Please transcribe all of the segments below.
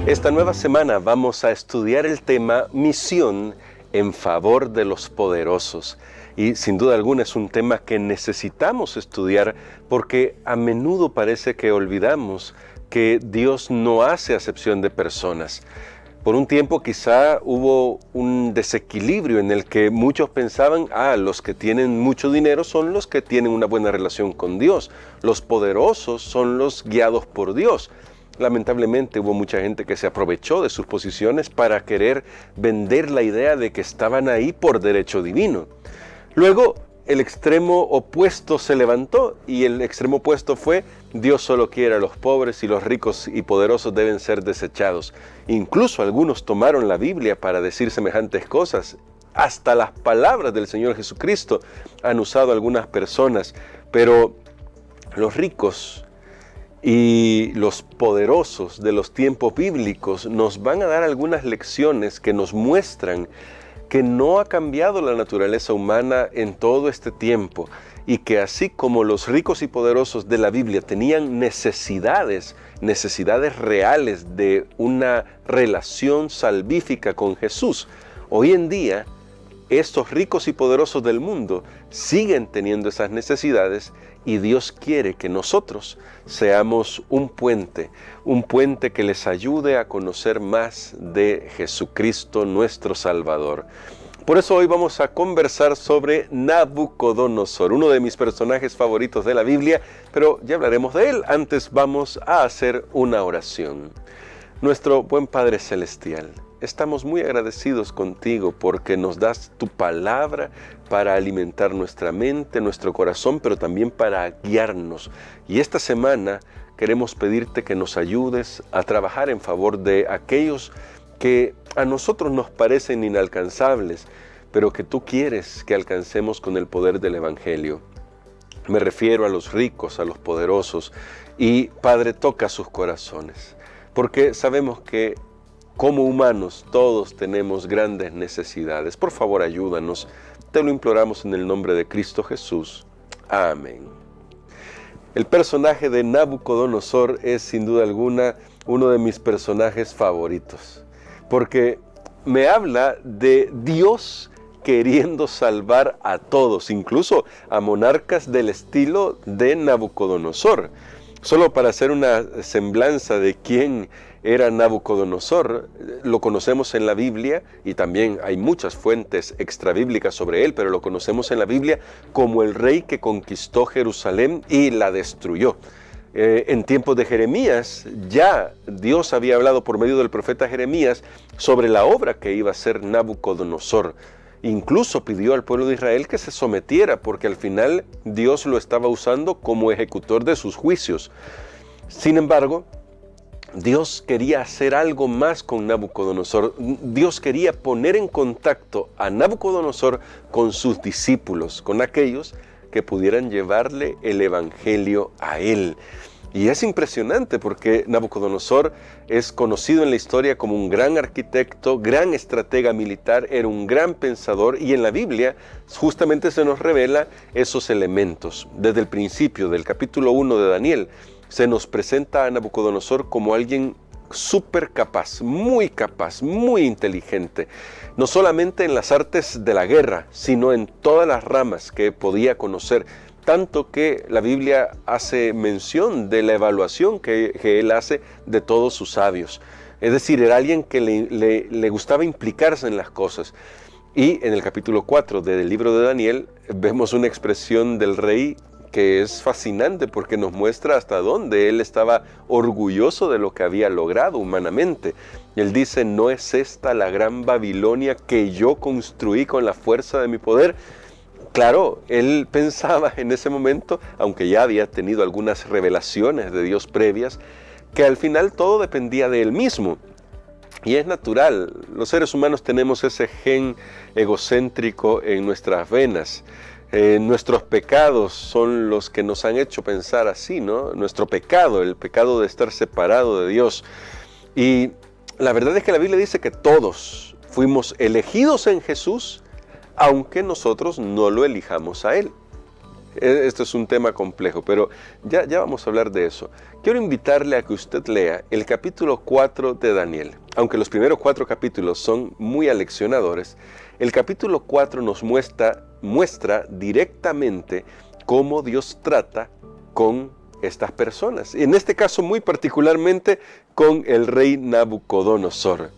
Esta nueva semana vamos a estudiar el tema Misión en favor de los poderosos. Y sin duda alguna es un tema que necesitamos estudiar porque a menudo parece que olvidamos que Dios no hace acepción de personas. Por un tiempo quizá hubo un desequilibrio en el que muchos pensaban, los que tienen mucho dinero son los que tienen una buena relación con Dios. Los poderosos son los guiados por Dios. Lamentablemente hubo mucha gente que se aprovechó de sus posiciones para querer vender la idea de que estaban ahí por derecho divino. Luego el extremo opuesto se levantó y el extremo opuesto fue: Dios solo quiere a los pobres y los ricos y poderosos deben ser desechados. Incluso algunos tomaron la Biblia para decir semejantes cosas. Hasta las palabras del Señor Jesucristo han usado algunas personas, pero los ricos y los poderosos de los tiempos bíblicos nos van a dar algunas lecciones que nos muestran que no ha cambiado la naturaleza humana en todo este tiempo y que así como los ricos y poderosos de la Biblia tenían necesidades reales de una relación salvífica con Jesús, hoy en día estos ricos y poderosos del mundo siguen teniendo esas necesidades y Dios quiere que nosotros seamos un puente que les ayude a conocer más de Jesucristo nuestro Salvador. Por eso hoy vamos a conversar sobre Nabucodonosor, uno de mis personajes favoritos de la Biblia, pero ya hablaremos de él. Antes vamos a hacer una oración. Nuestro buen Padre Celestial, estamos muy agradecidos contigo porque nos das tu palabra para alimentar nuestra mente, nuestro corazón, pero también para guiarnos. Y esta semana queremos pedirte que nos ayudes a trabajar en favor de aquellos que a nosotros nos parecen inalcanzables, pero que tú quieres que alcancemos con el poder del Evangelio. Me refiero a los ricos, a los poderosos, y Padre, toca sus corazones, porque sabemos que como humanos todos tenemos grandes necesidades. Por favor, ayúdanos. Te lo imploramos en el nombre de Cristo Jesús. Amén. El personaje de Nabucodonosor es sin duda alguna uno de mis personajes favoritos, porque me habla de Dios queriendo salvar a todos, incluso a monarcas del estilo de Nabucodonosor. Solo para hacer una semblanza de quién era Nabucodonosor, lo conocemos en la Biblia y también hay muchas fuentes extrabíblicas sobre él, pero lo conocemos en la Biblia como el rey que conquistó Jerusalén y la destruyó. En tiempos de Jeremías, ya Dios había hablado por medio del profeta Jeremías sobre la obra que iba a hacer Nabucodonosor. Incluso pidió al pueblo de Israel que se sometiera, porque al final Dios lo estaba usando como ejecutor de sus juicios. Sin embargo, Dios quería hacer algo más con Nabucodonosor. Dios quería poner en contacto a Nabucodonosor con sus discípulos, con aquellos que pudieran llevarle el evangelio a él. Y es impresionante porque Nabucodonosor es conocido en la historia como un gran arquitecto, gran estratega militar, era un gran pensador, y en la Biblia justamente se nos revela esos elementos. Desde el principio del capítulo 1 de Daniel se nos presenta a Nabucodonosor como alguien súper capaz, muy inteligente, no solamente en las artes de la guerra, sino en todas las ramas que podía conocer. Tanto que la Biblia hace mención de la evaluación que él hace de todos sus sabios. Es decir, era alguien que le gustaba implicarse en las cosas. Y en el capítulo 4 del libro de Daniel vemos una expresión del rey que es fascinante porque nos muestra hasta dónde él estaba orgulloso de lo que había logrado humanamente. Él dice: ¿no es esta la gran Babilonia que yo construí con la fuerza de mi poder? Claro, él pensaba en ese momento, aunque ya había tenido algunas revelaciones de Dios previas, que al final todo dependía de él mismo. Y es natural, los seres humanos tenemos ese gen egocéntrico en nuestras venas. Nuestros pecados son los que nos han hecho pensar así, ¿no? Nuestro pecado, el pecado de estar separado de Dios. Y la verdad es que la Biblia dice que todos fuimos elegidos en Jesús, aunque nosotros no lo elijamos a Él. Esto es un tema complejo, pero ya vamos a hablar de eso. Quiero invitarle a que usted lea el capítulo 4 de Daniel. Aunque los primeros 4 capítulos son muy aleccionadores, el capítulo 4 nos muestra directamente cómo Dios trata con estas personas. En este caso muy particularmente con el rey Nabucodonosor.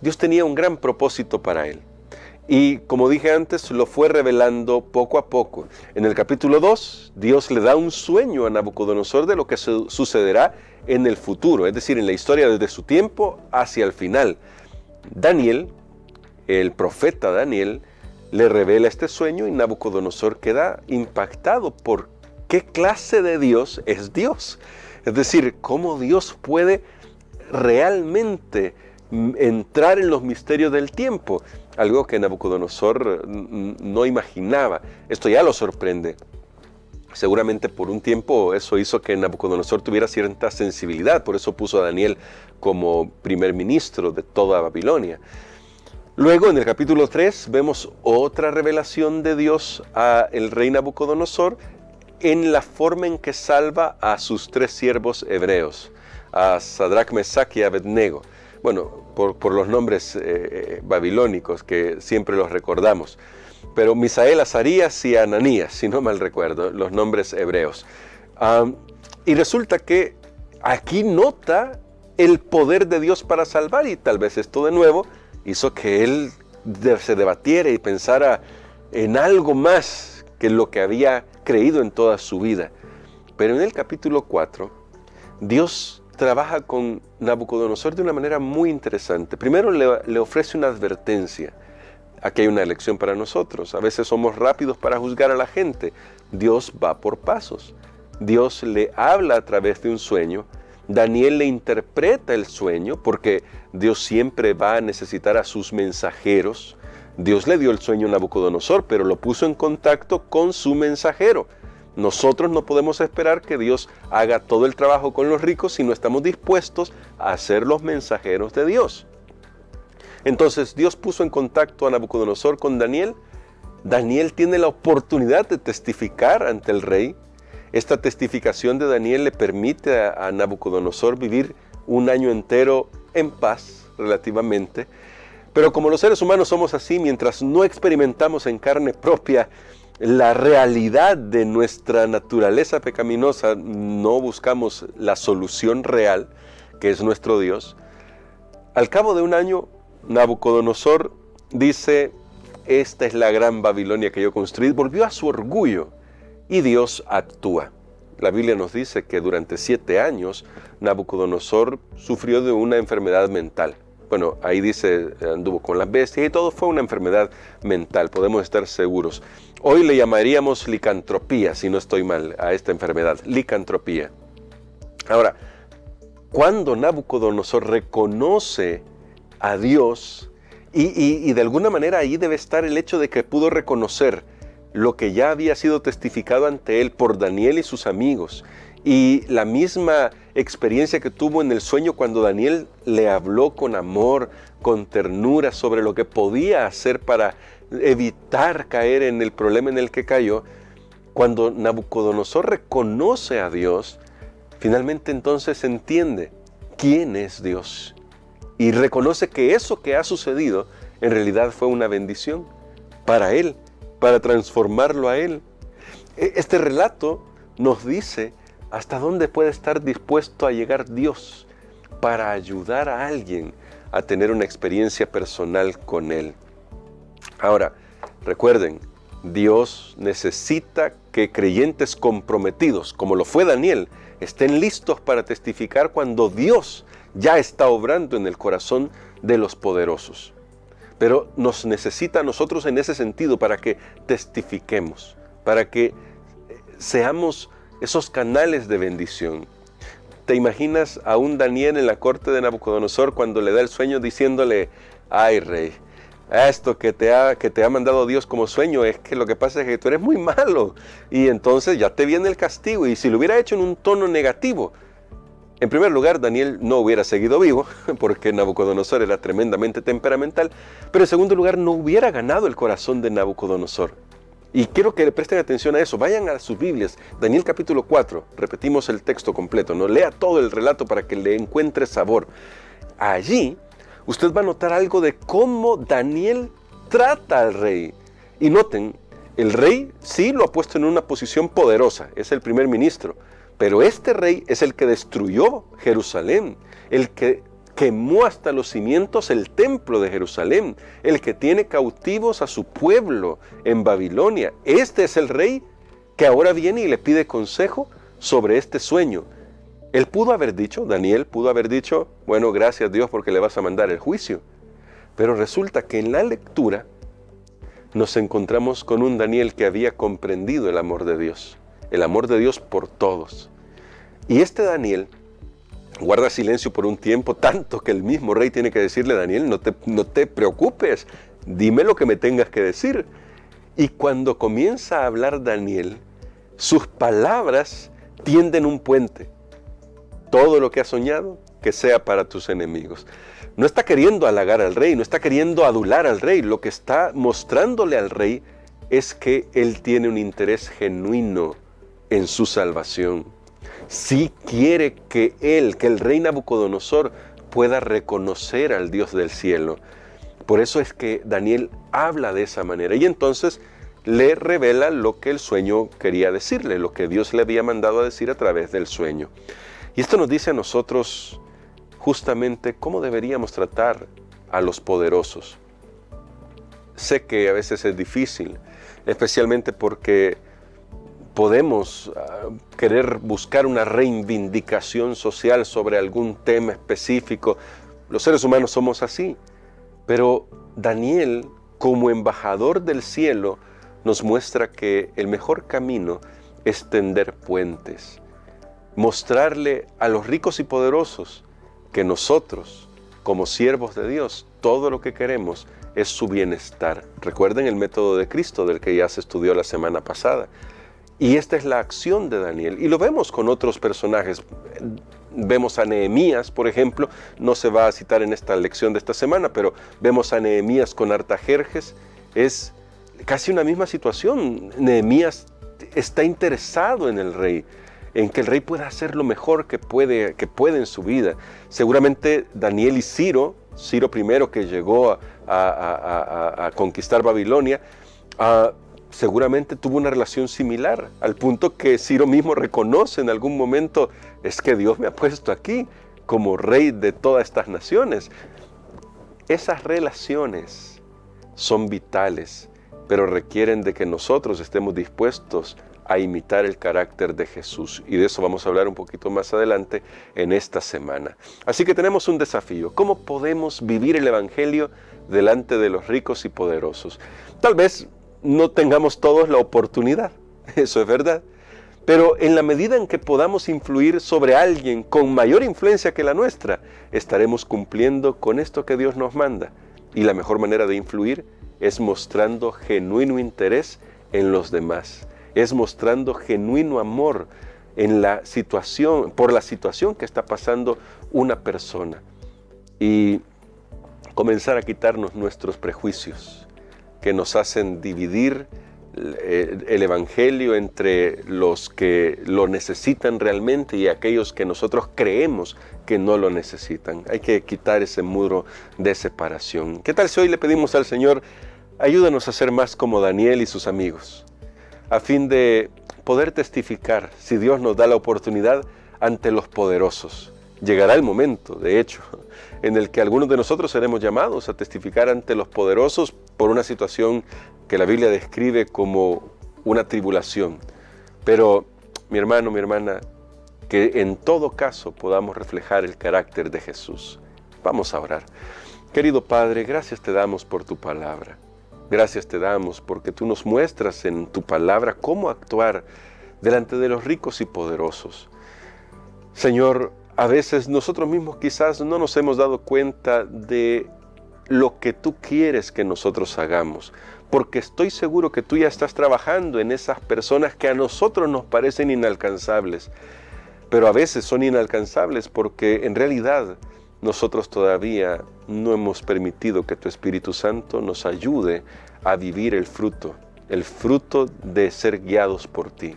Dios tenía un gran propósito para él. Y como dije antes, lo fue revelando poco a poco. En el capítulo 2, Dios le da un sueño a Nabucodonosor de lo que sucederá en el futuro, es decir, en la historia desde su tiempo hacia el final. Daniel, el profeta Daniel, le revela este sueño y Nabucodonosor queda impactado por qué clase de Dios es Dios. Es decir, cómo Dios puede realmente entrar en los misterios del tiempo, algo que Nabucodonosor no imaginaba. Esto ya lo sorprende. Seguramente por un tiempo eso hizo que Nabucodonosor tuviera cierta sensibilidad, por eso puso a Daniel como primer ministro de toda Babilonia. Luego en el capítulo 3 vemos otra revelación de Dios al rey Nabucodonosor en la forma en que salva a sus 3 siervos hebreos, a Sadrach, Mesach y Abednego. Bueno, por los nombres babilónicos que siempre los recordamos. Pero Misael, Azarías y Ananías, si no mal recuerdo, los nombres hebreos. Y resulta que aquí nota el poder de Dios para salvar, y tal vez esto de nuevo hizo que él se debatiera y pensara en algo más que lo que había creído en toda su vida. Pero en el capítulo 4, Dios trabaja con Nabucodonosor de una manera muy interesante. Primero le ofrece una advertencia. Aquí hay una lección para nosotros. A veces somos rápidos para juzgar a la gente. Dios va por pasos. Dios le habla a través de un sueño. Daniel le interpreta el sueño porque Dios siempre va a necesitar a sus mensajeros. Dios le dio el sueño a Nabucodonosor, pero lo puso en contacto con su mensajero. Nosotros no podemos esperar que Dios haga todo el trabajo con los ricos si no estamos dispuestos a ser los mensajeros de Dios. Entonces Dios puso en contacto a Nabucodonosor con Daniel. Daniel tiene la oportunidad de testificar ante el rey. Esta testificación de Daniel le permite a Nabucodonosor vivir un año entero en paz, relativamente. Pero como los seres humanos somos así, mientras no experimentamos en carne propia la realidad de nuestra naturaleza pecaminosa, no buscamos la solución real, que es nuestro Dios. Al cabo de un año, Nabucodonosor dice: esta es la gran Babilonia que yo construí. Volvió a su orgullo y Dios actúa. La Biblia nos dice que durante 7 años Nabucodonosor sufrió de una enfermedad mental. Bueno, ahí dice, anduvo con las bestias y todo fue una enfermedad mental, podemos estar seguros. Hoy le llamaríamos licantropía, si no estoy mal, a esta enfermedad, licantropía. Ahora, cuando Nabucodonosor reconoce a Dios, y de alguna manera ahí debe estar el hecho de que pudo reconocer lo que ya había sido testificado ante él por Daniel y sus amigos, y la misma experiencia que tuvo en el sueño cuando Daniel le habló con amor, con ternura sobre lo que podía hacer para evitar caer en el problema en el que cayó. Cuando Nabucodonosor reconoce a Dios, finalmente entonces entiende quién es Dios y reconoce que eso que ha sucedido en realidad fue una bendición para él, para transformarlo a él. Este relato nos dice hasta dónde puede estar dispuesto a llegar Dios para ayudar a alguien a tener una experiencia personal con Él. Ahora, recuerden, Dios necesita que creyentes comprometidos, como lo fue Daniel, estén listos para testificar cuando Dios ya está obrando en el corazón de los poderosos. Pero nos necesita a nosotros en ese sentido para que testifiquemos, para que seamos esos canales de bendición. ¿Te imaginas a un Daniel en la corte de Nabucodonosor cuando le da el sueño diciéndole: ay rey, esto que te ha mandado Dios como sueño es que lo que pasa es que tú eres muy malo y entonces ya te viene el castigo? Y si lo hubiera hecho en un tono negativo, en primer lugar Daniel no hubiera seguido vivo porque Nabucodonosor era tremendamente temperamental, pero en segundo lugar no hubiera ganado el corazón de Nabucodonosor. Y quiero que le presten atención a eso. Vayan a sus Biblias. Daniel capítulo 4. Repetimos el texto completo. No lea todo el relato para que le encuentre sabor. Allí usted va a notar algo de cómo Daniel trata al rey. Y noten, el rey sí lo ha puesto en una posición poderosa. Es el primer ministro. Pero este rey es el que destruyó Jerusalén. El que quemó hasta los cimientos el templo de Jerusalén, el que tiene cautivos a su pueblo en Babilonia. Este es el rey que ahora viene y le pide consejo sobre este sueño. Él pudo haber dicho, Daniel pudo haber dicho, bueno, gracias Dios porque le vas a mandar el juicio. Pero resulta que en la lectura nos encontramos con un Daniel que había comprendido el amor de Dios por todos. Y este Daniel guarda silencio por un tiempo, tanto que el mismo rey tiene que decirle, Daniel, no te preocupes, dime lo que me tengas que decir. Y cuando comienza a hablar Daniel, sus palabras tienden un puente. Todo lo que has soñado, que sea para tus enemigos. No está queriendo halagar al rey, no está queriendo adular al rey. Lo que está mostrándole al rey es que él tiene un interés genuino en su salvación. Sí quiere que el rey Nabucodonosor pueda reconocer al Dios del cielo. Por eso es que Daniel habla de esa manera y entonces le revela lo que el sueño quería decirle, lo que Dios le había mandado a decir a través del sueño. Y esto nos dice a nosotros justamente cómo deberíamos tratar a los poderosos. Sé que a veces es difícil, especialmente porque podemos querer buscar una reivindicación social sobre algún tema específico. Los seres humanos somos así. Pero Daniel, como embajador del cielo, nos muestra que el mejor camino es tender puentes. Mostrarle a los ricos y poderosos que nosotros, como siervos de Dios, todo lo que queremos es su bienestar. Recuerden el método de Cristo del que ya se estudió la semana pasada. Y esta es la acción de Daniel. Y lo vemos con otros personajes. Vemos a Nehemías, por ejemplo. No se va a citar en esta lección de esta semana, pero vemos a Nehemías con Artajerjes. Es casi una misma situación. Nehemías está interesado en el rey, en que el rey pueda hacer lo mejor que puede en su vida. Seguramente Daniel y Ciro primero que llegó a conquistar Babilonia, seguramente tuvo una relación similar, al punto que Ciro mismo reconoce en algún momento, es que Dios me ha puesto aquí como rey de todas estas naciones. Esas relaciones son vitales, pero requieren de que nosotros estemos dispuestos a imitar el carácter de Jesús. Y de eso vamos a hablar un poquito más adelante en esta semana. Así que tenemos un desafío. ¿Cómo podemos vivir el Evangelio delante de los ricos y poderosos? Tal vez no tengamos todos la oportunidad, eso es verdad. Pero en la medida en que podamos influir sobre alguien con mayor influencia que la nuestra, estaremos cumpliendo con esto que Dios nos manda. Y la mejor manera de influir es mostrando genuino interés en los demás. Es mostrando genuino amor en la situación, por la situación que está pasando una persona. Y comenzar a quitarnos nuestros prejuicios que nos hacen dividir el Evangelio entre los que lo necesitan realmente y aquellos que nosotros creemos que no lo necesitan. Hay que quitar ese muro de separación. ¿Qué tal si hoy le pedimos al Señor, ayúdanos a ser más como Daniel y sus amigos, a fin de poder testificar, si Dios nos da la oportunidad, ante los poderosos? Llegará el momento, de hecho, en el que algunos de nosotros seremos llamados a testificar ante los poderosos por una situación que la Biblia describe como una tribulación. Pero, mi hermano, mi hermana, que en todo caso podamos reflejar el carácter de Jesús. Vamos a orar. Querido Padre, gracias te damos por tu palabra. Gracias te damos porque tú nos muestras en tu palabra cómo actuar delante de los ricos y poderosos. Señor, a veces nosotros mismos quizás no nos hemos dado cuenta de lo que tú quieres que nosotros hagamos, porque estoy seguro que tú ya estás trabajando en esas personas que a nosotros nos parecen inalcanzables, pero a veces son inalcanzables porque en realidad nosotros todavía no hemos permitido que tu Espíritu Santo nos ayude a vivir el fruto el fruto de ser guiados por ti.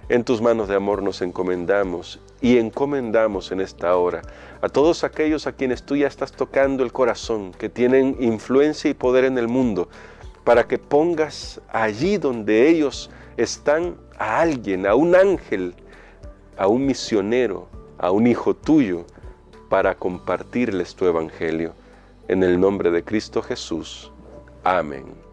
En tus manos de amor nos encomendamos y encomendamos en esta hora a todos aquellos a quienes tú ya estás tocando el corazón, que tienen influencia y poder en el mundo, para que pongas allí donde ellos están a alguien, a un ángel, a un misionero, a un hijo tuyo, para compartirles tu evangelio. En el nombre de Cristo Jesús. Amén.